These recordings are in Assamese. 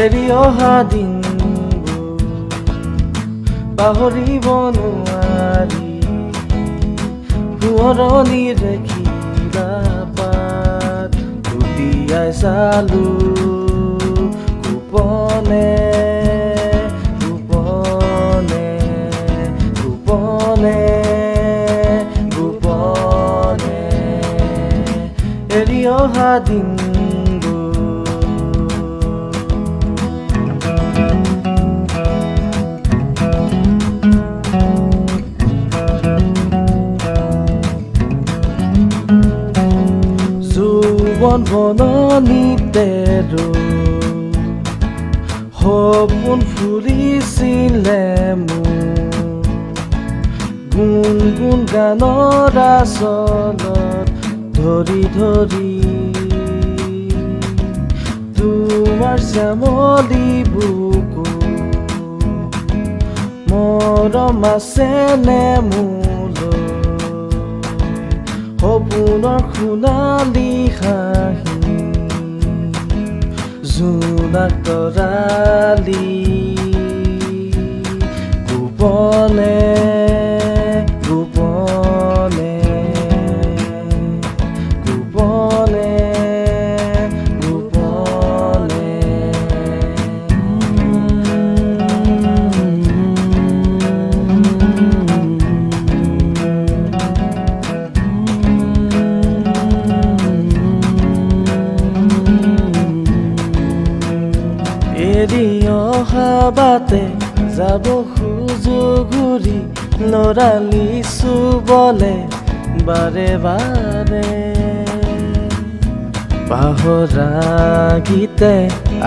এৰি অহা দিনবোৰ পাহৰিব নোৱাৰি সোঁৱৰণিৰে খিলা পাত লুটিয়াই চালো গোপনে গোপনে গোপনে গোপনে এৰি অহা দিন বননিতে সপোন ফুলিছিলে মোৰ গুণ গুণ গানৰ আচলত ধৰি ধৰি তোমাৰ শ্যামলী বুকু মৰম আছেনে মোলৈ সপোনৰ সোণালী হাঁহি জোনাক তৰালি গোপনে গোপনে গোপনে গোপনে এৰি অহা বাটে যাব খোজো ঘূৰি লৰালি চুবলে বাৰে বাৰে পাহৰা গীতে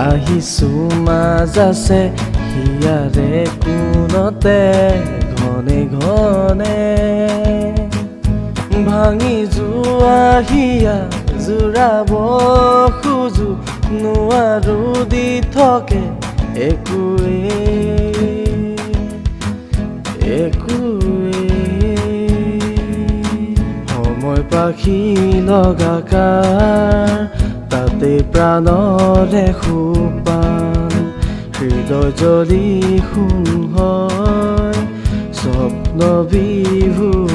আহিছো মাজাছে হিয়াৰে কোনতে ঘনে ঘনে ভাঙি যোৱা হিয়া জোৰাব খোজো নোৱাৰো দি থাকে সময় পাখি লগাকাৰ তাতে প্ৰাণৰে সোপান হৃদয় জ্বলি সোণ হয় স্বপ্ন বিভু